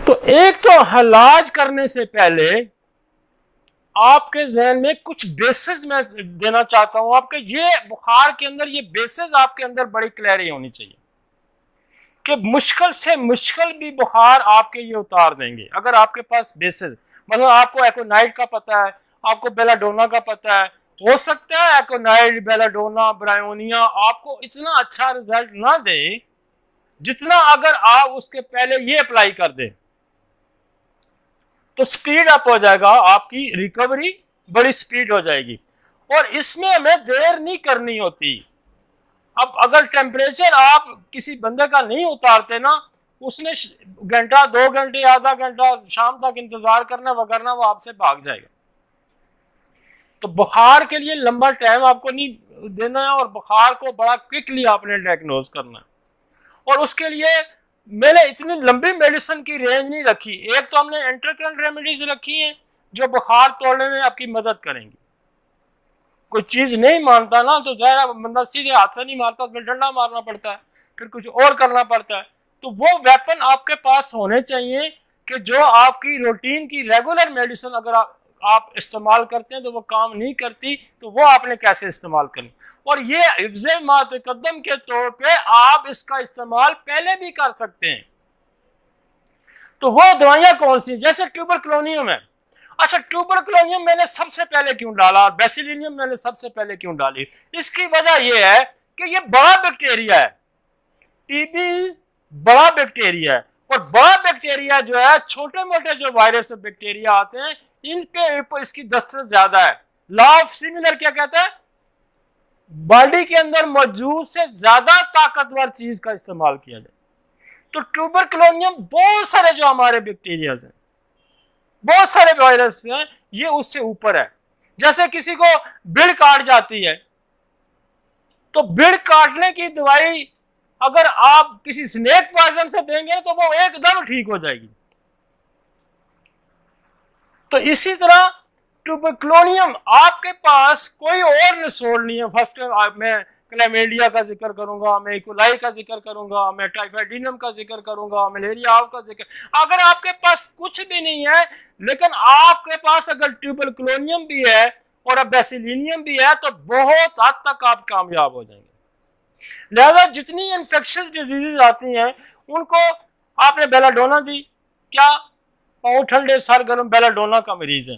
तो एक तो इलाज करने से पहले आपके जहन में कुछ बेसिस मैं देना चाहता हूं आपके, ये बुखार के अंदर ये बेसिस आपके अंदर बड़ी क्लियरिटी होनी चाहिए कि मुश्किल से मुश्किल भी बुखार आपके ये उतार देंगे अगर आपके पास बेसिस, मतलब आपको एकोनाइट का पता है, आपको बेलाडोना का पता है, हो सकता है एकोनाइट, बेलाडोना, ब्रायोनिया आपको इतना अच्छा रिजल्ट ना दे जितना अगर आप उसके पहले ये अप्लाई कर दें, तो स्पीड अप हो जाएगा, आपकी रिकवरी बड़ी स्पीड हो जाएगी। और इसमें हमें देर नहीं करनी होती। अब अगर टेम्परेचर आप किसी बंदे का नहीं उतारते ना, उसने घंटा, 2 घंटे, आधा घंटा शाम तक इंतजार करना, वगरना वो आपसे भाग जाएगा। तो बुखार के लिए लंबा टाइम आपको नहीं देना है और बुखार को बड़ा क्विकली आपने डायग्नोज करना है। और उसके लिए मैंने इतनी लंबी मेडिसिन की रेंज नहीं रखी। एक तो हमने एंटरकरेंट रेमेडीज रखी हैं जो बुखार तोड़ने में आपकी मदद करेंगी। कोई चीज नहीं मानता ना तो जहरा बंदा सीधे हाथ से नहीं मारता, फिर डंडा मारना पड़ता है, फिर कुछ और करना पड़ता है। तो वो वेपन आपके पास होने चाहिए कि जो आपकी रूटीन की रेगुलर मेडिसिन अगर आप इस्तेमाल करते हैं तो वो काम नहीं करती, तो वो आपने कैसे इस्तेमाल करनी। और ये हिफ्ज़े मुतक़द्दम के तौर पे आप इसका इस्तेमाल पहले भी कर सकते हैं। तो वो दवाइयां कौन सी, जैसे ट्यूबरक्लोनियम है। अच्छा, ट्यूबरक्लोनियम मैंने सबसे पहले क्यों डाला, बेसिलिनियम मैंने सबसे पहले क्यों डाली, इसकी वजह यह है कि ये बड़ा बैक्टीरिया है। टीबी बड़ा बैक्टीरिया है और बड़ा बैक्टीरिया जो है, छोटे मोटे जो वायरस बैक्टीरिया आते हैं इनके इसकी दस्तरस ज्यादा है। लॉ ऑफ सिमिलर क्या कहता है, बॉडी के अंदर मौजूद से ज्यादा ताकतवर चीज का इस्तेमाल किया जाए। तो ट्यूबरक्लोनियम बहुत सारे जो हमारे बैक्टीरिया हैं, बहुत सारे वायरस हैं, ये उससे ऊपर है। जैसे किसी को बिड़ काट जाती है तो बिड़ काटने की दवाई अगर आप किसी स्नेक पॉइजन से देंगे तो वो एकदम ठीक हो जाएगी। तो इसी तरह ट्यूबरक्लोनियम आपके पास कोई और निसोड़ नहीं है। फर्स्ट मैं क्लैमिडिया का जिक्र करूंगा, मैं इकोलाई का जिक्र करूंगा, मैं टाइफाइडिनम का जिक्र करूंगा, मलेरिया का जिक्र। अगर आपके पास कुछ भी नहीं है लेकिन आपके पास अगर ट्यूबरक्लोनियम भी है और अब बेसिलिनियम भी है तो बहुत हद तक आप कामयाब हो जाएंगे। लिहाजा जितनी इन्फेक्शियस डिजीजेज आती हैं उनको आपने बेलाडोना दी, क्या पाँव ठंडे सर गर्म बेलाडोना का मरीज है,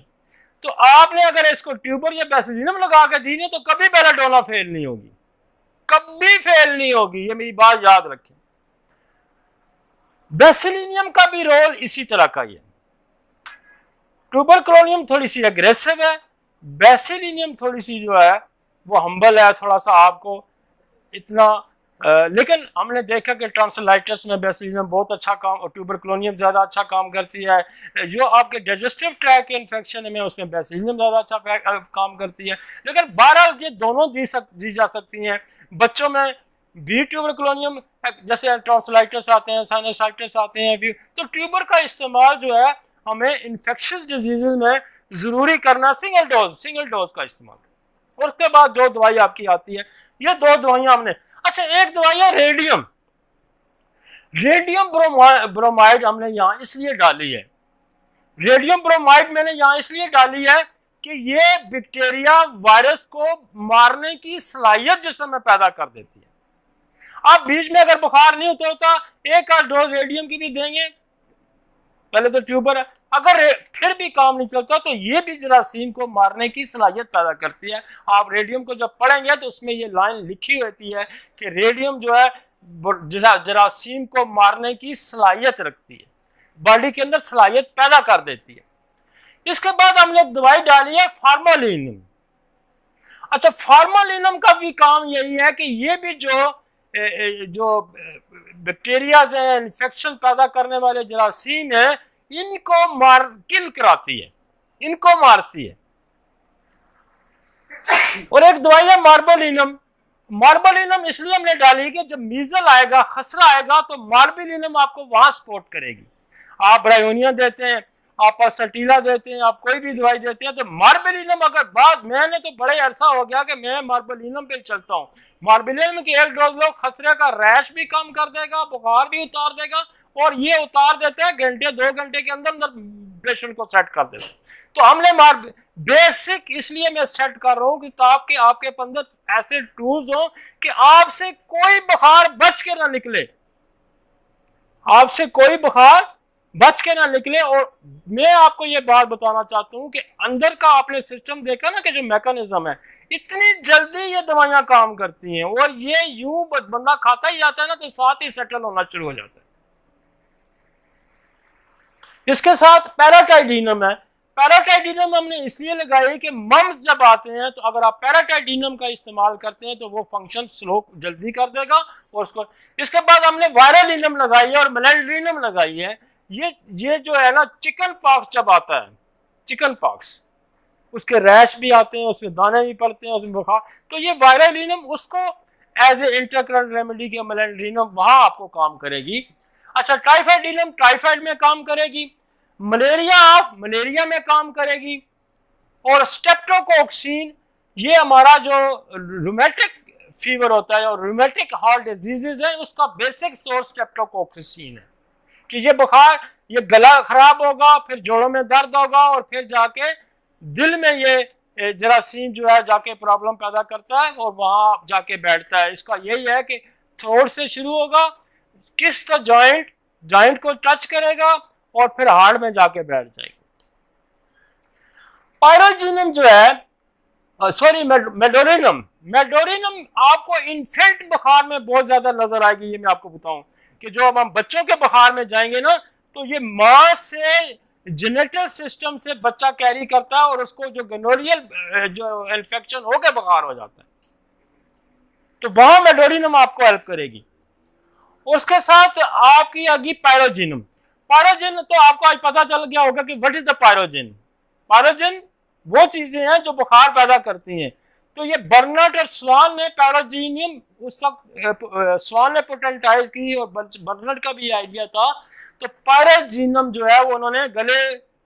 तो आपने अगर इसको ट्यूबर या बेसिलिनियम लगा के दी नहीं तो कभी बेलाडोना फेल नहीं होगी, कभी फेल नहीं होगी। ये मेरी बात याद रखें। बेसिलिनियम का भी रोल इसी तरह का ही है। ट्यूबरक्लोनियम थोड़ी सी अग्रेसिव है, बेसिलिनियम थोड़ी सी जो है वो हम्बल है, थोड़ा सा आपको इतना लेकिन हमने देखा कि ट्रांसलाइटिस में बेसिलिनियम बहुत अच्छा काम और ट्यूबरक्लोनियम ज़्यादा अच्छा काम करती है। जो आपके डाइजेस्टिव ट्रैक के इन्फेक्शन में उसमें बेसिलिनियम ज़्यादा अच्छा काम करती है। लेकिन बहरहाल ये दोनों दी जा सकती हैं। बच्चों में भी ट्यूबरक्लोनियम, जैसे ट्रांसलाइटिस आते हैं, साइनसाइटिस आते हैं भी, तो ट्यूबर का इस्तेमाल जो है हमें इन्फेक्शियस डिजीज में ज़रूरी करना, सिंगल डोज का इस्तेमाल। और उसके बाद जो दवाई आपकी आती है, ये 2 दवाइयाँ हमने। अच्छा, एक दवाई है रेडियम ब्रोमाइड हमने यहाँ इसलिए डाली है। रेडियम ब्रोमाइड मैंने यहाँ इसलिए डाली है कि ये बैक्टीरिया वायरस को मारने की सलाहियत जिस्म में पैदा कर देती है। आप बीच में अगर बुखार नहीं होता एक आध डोज रेडियम की भी देंगे, पहले तो ट्यूबर है, अगर फिर भी काम नहीं चलता तो ये भी जरासीम को मारने की सलाहियत पैदा करती है। आप रेडियम को जब पढ़ेंगे तो उसमें ये लाइन लिखी होती है कि रेडियम जो है जरासीम को मारने की सलाहियत रखती है, बॉडी के अंदर सलाहियत पैदा कर देती है। इसके बाद हमने दवाई डाली है फार्मालिनम। अच्छा, फार्मालिनम का भी काम यही है कि ये भी जो बैक्टीरियाज हैं, इन्फेक्शन पैदा करने वाले जरासीम हैं, इनको किल कराती है, इनको मारती है। और एक दवाई है मार्बोलिनम। मार्बोलिनम इसलिए हमने डाली कि जब मीजल आएगा, खसरा आएगा, तो मार्बोलिनम आपको वहां सपोर्ट करेगी। आप ब्रायोनिया देते हैं, आप सटीला देते हैं, आप कोई भी दवाई देते हैं, तो मार्बोलिनम अगर बाद, मैंने तो बड़े अरसा हो गया कि मैं मार्बोलिनम पे चलता हूँ। मार्बोलिनम की 1 डोज लो, खसरे का रैश भी कम कर देगा, बुखार भी उतार देगा और ये उतार देते हैं घंटे 2 घंटे के अंदर अंदर पेशेंट को सेट कर देते हैं। तो हमने बेसिक इसलिए मैं सेट कर रहा हूं कि ताकि आपके अंदर ऐसे टूल्स हो कि आपसे कोई बुखार बच के ना निकले, आपसे कोई बुखार बच के ना निकले। और मैं आपको ये बात बताना चाहता हूं कि अंदर का आपने सिस्टम देखा ना कि जो मैकेनिज्म है, इतनी जल्दी ये दवाइयां काम करती हैं और ये यूं बंदा खाता ही जाता है ना तो साथ ही सेटल होना शुरू हो जाता है। इसके साथ पैराटाइडिनम है। पैराटाइडिनम हमने इसलिए लगाई कि मम्स जब आते हैं तो अगर आप पैराटाइडिनम का इस्तेमाल करते हैं तो वो फंक्शन स्लो जल्दी कर देगा। और उसको इसके बाद हमने वायरलिनम लगाई है और मेलेंड्रिनम लगाई है। ये जो है ना चिकन पॉक्स जब आता है, चिकन पॉक्स उसके रैश भी आते हैं, उसमें दाने भी पड़ते हैं, उसमें बुखार, तो ये वायरलिनम उसको एज ए इंटरकरेंट रेमेडी के मेलेंड्रिनम वहां आपको काम करेगी। अच्छा, टाइफाइडिनम टाइफाइड में काम करेगी, मलेरिया में काम करेगी, और स्ट्रेप्टोकोक्सिन ये हमारा जो रूमेटिक फीवर होता है और रूमेटिक हार्ट डिजीजेज है उसका बेसिक सोर्स स्ट्रेप्टोकोक्सिन है कि ये बुखार, ये गला खराब होगा, फिर जोड़ों में दर्द होगा और फिर जाके दिल में ये जरासीम जो है जाके प्रॉब्लम पैदा करता है और वहां जाके बैठता है। इसका यही है कि थ्रोट से शुरू होगा, किस का जॉइंट को टच करेगा और फिर हार्ट में जाके बैठ जाएगा। पायरोजिनम जो है मेडोरिनम आपको इन्फेंट बुखार में बहुत ज्यादा नजर आएगी। ये मैं आपको बताऊं कि जो अब हम बच्चों के बुखार में जाएंगे ना तो ये मां से जेनेटल सिस्टम से बच्चा कैरी करता है और उसको जो गोनोरियल जो इन्फेक्शन हो गया बुखार हो जाता है, तो वहां मेडोरिनम आपको हेल्प करेगी। उसके साथ आपकी आगे पायरोजिन तो आपको आज पता चल गया होगा कि व्हाट इज द पायरोजिन वो चीजें हैं जो बुखार पैदा करती हैं। तो ये बर्नर्ड और स्वान ने पैरोजीनियम उस वक्त स्वान ने पोटेंटाइज की और बर्नर्ड का भी आइडिया था। तो पायरोजिनम जो है वो उन्होंने गले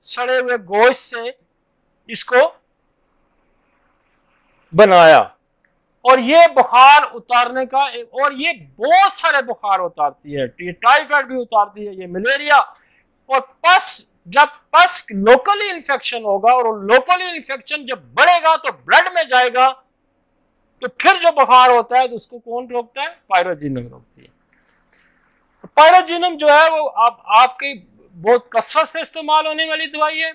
सड़े हुए गोश्त से इसको बनाया और ये बुखार उतारने का, और ये बहुत सारे बुखार उतारती है, टाइफाइड भी उतारती है, ये मलेरिया। और जब पस लोकली इन्फेक्शन होगा और लोकली इन्फेक्शन जब बढ़ेगा तो ब्लड में जाएगा, तो फिर जो बुखार होता है तो उसको कौन रोकता है? पायरोजिनम रोकती है। पायरोजिनम जो है वो आपकी बहुत कसरत से इस्तेमाल होने वाली दवाई है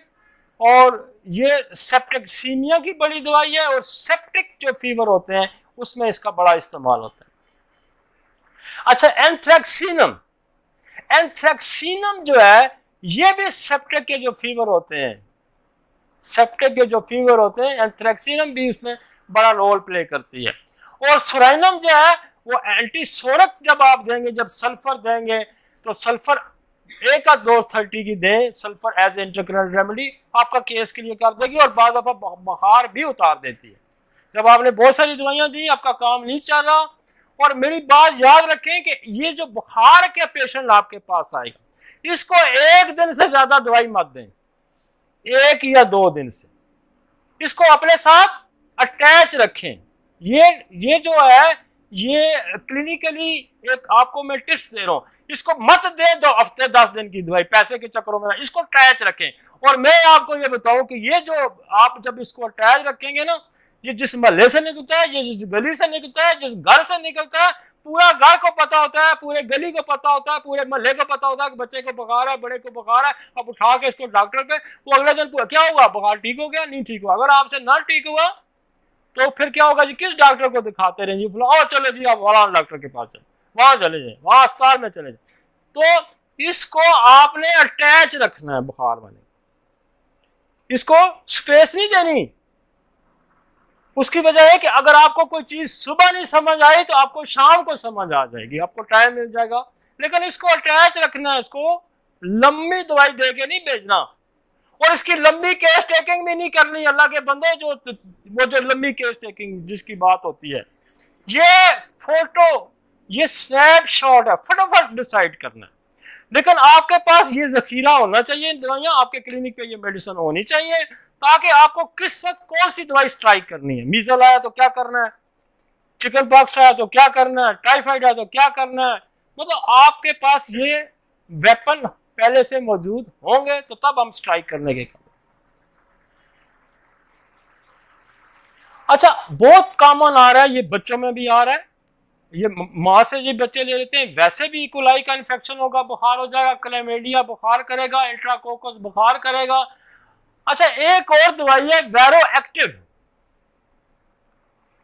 और ये सेप्टिक्सीमिया की बड़ी दवाई है और सेप्टिक जो फीवर होते हैं उसमें इसका बड़ा इस्तेमाल होता है। अच्छा, एंथ्रेक्सीनम जो है ये भी सेप्टिक के जो फीवर होते हैं, एंथ्रेक्सीनम भी उसमें बड़ा रोल प्ले करती है। और सोराइनम जो है वो एंटीसोरक जब आप देंगे, जब सल्फर देंगे तो सल्फर 1 और 230 की दें, सल्फर एज इंटरकरेंट रेमेडी आपका केस क्लियर कर देगी और बाद दफा बुखार भी उतार देती है। जब आपने बहुत सारी दवाइयां दी, आपका काम नहीं चल रहा, और मेरी बात याद रखें कि ये जो बुखार के पेशेंट आपके पास आएगा इसको 1 दिन से ज्यादा दवाई मत दें, 1 या 2 दिन से इसको अपने साथ अटैच रखें। ये जो है ये क्लिनिकली एक आपको मैं टिप्स दे रहा हूं, इसको मत दे 2 हफ्ते 10 दिन की दवाई पैसे के चक्करों में, इसको अटैच रखें। और मैं आपको ये बताऊं कि ये जो आप जब इसको अटैच रखेंगे ना, ये जिस महल्ले से निकलता है, ये जिस गली से निकलता है, जिस घर से निकलता है, पूरा घर को पता होता है, पूरे गली को पता होता है, पूरे महल्ले को पता होता है कि बच्चे को बुखार है, बड़े को बुखार है। अब उठा के इसको डॉक्टर पे, वो अगले दिन क्या हुआ, बुखार ठीक हो गया? नहीं ठीक हुआ। अगर आपसे ना ठीक हुआ तो फिर क्या होगा जी, किस डॉक्टर को दिखाते रहे जी, और चलो जी आप वहां डॉक्टर के पास चले, वहां चले जाए, वहां अस्पताल में चले जाए। तो इसको आपने अटैच रखना है बुखार वाले, इसको स्पेस नहीं देनी। उसकी वजह है कि अगर आपको कोई चीज सुबह नहीं समझ आई तो आपको शाम को समझ आ जाएगी, आपको टाइम मिल जाएगा। लेकिन इसको अटैच रखना है, इसको लंबी दवाई दे के नहीं भेजना, और इसकी लंबी केस टेकिंग भी नहीं करनी। अल्लाह के बंदे वो जो लंबी केस टेकिंग जिसकी बात होती है, ये फोटो, ये स्नैपशॉट है, फटाफट डिसाइड करना है। लेकिन आपके पास ये जखीरा होना चाहिए, दवाइयां आपके क्लिनिक पे ये मेडिसिन होनी चाहिए, ताकि आपको किस वक्त कौन सी दवाई स्ट्राइक करनी है। मीजल आया तो क्या करना है, चिकन पॉक्स आया तो क्या करना है, टाइफाइड आया तो क्या करना है, मतलब आपके पास ये वेपन पहले से मौजूद होंगे तो तब हम स्ट्राइक करने के। अच्छा, बहुत कॉमन आ रहा है, ये बच्चों में भी आ रहा है, ये माँ से ये बच्चे ले लेते हैं, वैसे भी इकोलाई का इन्फेक्शन होगा, बुखार हो जाएगा, क्लेमेडिया बुखार करेगा, इंट्राकोकस बुखार करेगा। अच्छा, एक और दवाई है वैरो एक्टिव,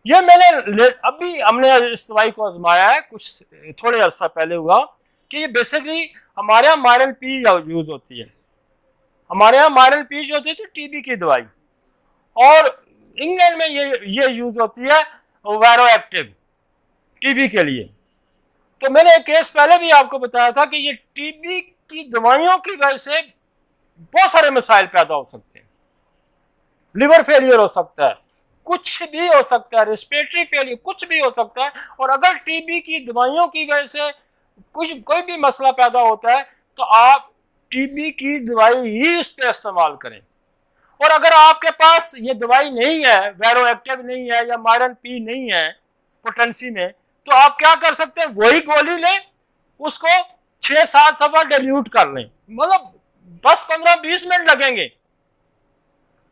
ये मैंने अभी हमने इस दवाई को आजमाया है, कुछ थोड़े अर्सा पहले हुआ, कि ये बेसिकली हमारे यहाँ मायरल पी यूज होती है, हमारे यहाँ मायरल पी जो होती है टीबी की दवाई, और इंग्लैंड में ये यूज होती है वैरो एक्टिव टीबी के लिए। तो मैंने एक केस पहले भी आपको बताया था कि ये टीबी की दवाइयों की वजह से बहुत सारे मसाइल पैदा हो सकते हैं, लिवर फेलियर हो सकता है, कुछ भी हो सकता है, रेस्पिरेटरी फेलियर, कुछ भी हो सकता है। और अगर टीबी की दवाइयों की वजह से कोई भी मसला पैदा होता है तो आप टीबी की दवाई ही इस पे इस्तेमाल करें। और अगर आपके पास ये दवाई नहीं है, वैरो एक्टिव नहीं है या मायरन पी नहीं है पोटेंसी में, तो आप क्या कर सकते हैं, वही गोली लें, उसको 6-7 दफा डिल्यूट कर लें, मतलब 10-15-20 मिनट लगेंगे,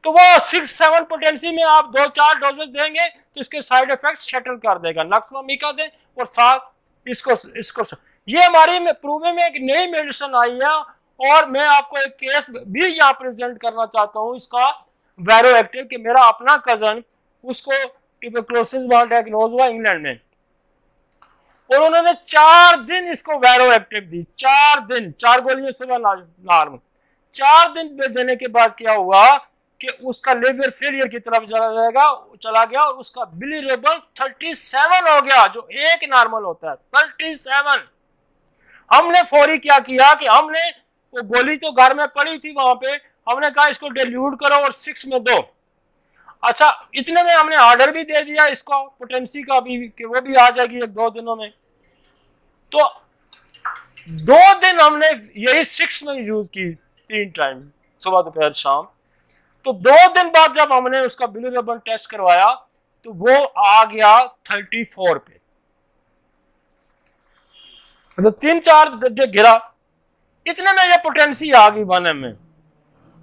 तो वो 6-7 पोटेंसी में आप 2-4 डोजेस देंगे तो इसके साइड इफेक्ट सेटल कर देगा। नक्सवामिका दें और साथ इसको ये हमारी प्रूवे में एक नई मेडिसिन आई है, और मैं आपको एक केस भी यहाँ प्रेजेंट करना चाहता हूँ इसका, वैरो एक्टिव, कि मेरा अपना कजन, उसको ट्यूबरकुलोसिस वाला डायग्नोज हुआ इंग्लैंड में, और उन्होंने 4 दिन इसको वैरो एक्टिव दी, 4 दिन, 4 गोलियां सुबह नार्म, 4 दिन देने के बाद क्या हुआ कि उसका लिवर फेलियर की तरफ चला गया और उसका बिलीरेबल 37 हो गया, जो एक नॉर्मल होता है 37। हमने फौरी क्या किया कि हमने वो गोली तो घर में पड़ी थी वहां पे, हमने कहा इसको डिल्यूट करो और 6 में दो। अच्छा, इतने में हमने ऑर्डर भी दे दिया इसको पोटेंसी का भी, कि वो भी आ जाएगी 1-2 दिनों में। तो 2 दिन हमने यही 6 में यूज की, 3 टाइम, सुबह दोपहर शाम। तो 2 दिन बाद जब हमने उसका बिलीरेबल टेस्ट करवाया तो वो आ गया 34 पे, मतलब 3-4 दर्जे गिरा। इतने में ये पोटेंसी आ गई 1M में।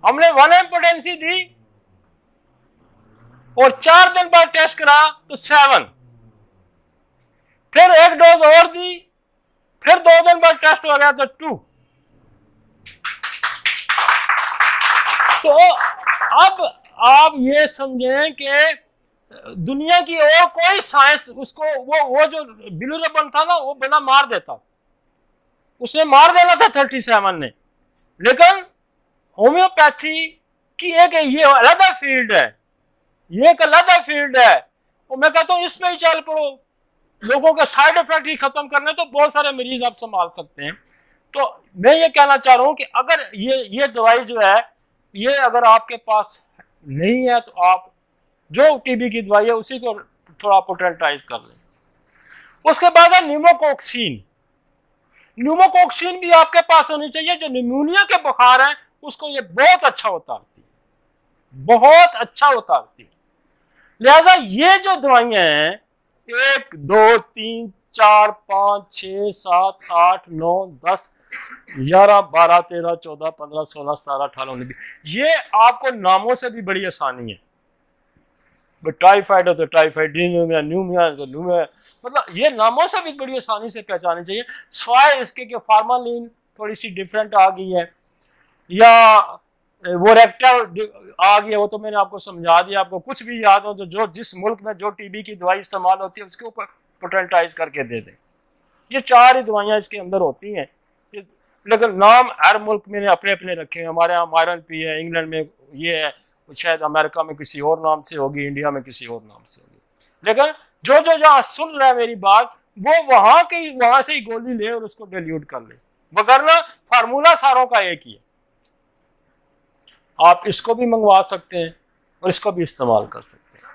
हमने 1M पोटेंसी दी और 4 दिन बाद टेस्ट करा तो 7, फिर 1 डोज और दी, फिर 2 दिन बाद टेस्ट हो गया तो 2। तो अब आप ये समझें कि दुनिया की और कोई साइंस उसको वो जो बिलीरेबल था ना, वो बंदा मार देता, उसने मार देना था 37 ने। लेकिन होम्योपैथी की एक ये अलग फील्ड है, ये एक अलग फील्ड है, और मैं कहता हूँ इसमें ही चल पड़ो, लोगों के साइड इफेक्ट ही खत्म करने तो बहुत सारे मरीज आप संभाल सकते हैं। तो मैं ये कहना चाह रहा हूँ कि अगर ये दवाई जो है, ये अगर आपके पास नहीं है तो आप जो टीबी की दवाई है उसी को थोड़ा पोटेंटाइज कर लें। उसके बाद है न्यूमोकोक्सीन। न्यूमोकोक्सीन भी आपके पास होनी चाहिए, जो निमोनिया के बुखार हैं उसको ये बहुत अच्छा उतारती है, बहुत अच्छा उतारती है। लिहाजा ये जो दवाइयां हैं 1, 2, 3, 4, 5, 6, 7, 8, 9, 10, 11, 12, 13, 14, 15, 16, 17, 18, 19, ये आपको नामों से भी बड़ी आसानी है। टाइफाइड हो तो टाइफाइड, न्यूमिया न्यूमिया तो न्यूमिया, मतलब ये नामों से भी बड़ी आसानी से पहचानी चाहिए। स्वाय इसके कि फार्मालिन थोड़ी सी डिफरेंट आ गई है, या वो रेक्टल आ गया, वो तो मैंने आपको समझा दिया। आपको कुछ भी याद हो तो जो जिस मुल्क में जो टीबी की दवाई इस्तेमाल होती है उसके ऊपर पोटेंटाइज करके दे दें। ये 4 ही दवाइयाँ इसके अंदर होती हैं, लेकिन नाम हर मुल्क में अपने अपने रखे हैं। हमारे यहाँ मायरन पी है, इंग्लैंड में ये है, शायद अमेरिका में किसी और नाम से होगी, इंडिया में किसी और नाम से होगी। लेकिन जो जहाँ सुन रहा है मेरी बात, वो वहां से ही गोली ले और उसको डिल्यूट कर ले, वगरना फार्मूला सारों का एक ही है। आप इसको भी मंगवा सकते हैं और इसको भी इस्तेमाल कर सकते हैं।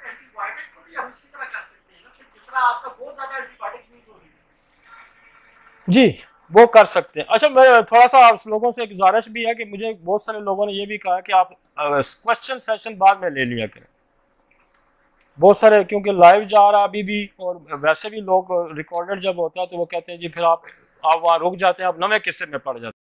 जी, वो कर सकते हैं। अच्छा, मैं थोड़ा सा आप लोगों से एक गुजारिश भी है कि मुझे बहुत सारे लोगों ने ये भी कहा कि आप क्वेश्चन सेशन बाद में ले लिया करें, बहुत सारे, क्योंकि लाइव जा रहा अभी भी, और वैसे भी लोग रिकॉर्डेड जब होता है तो वो कहते हैं जी फिर आप वहाँ रुक जाते हैं, आप नवे किस्से में पड़ जाते हैं।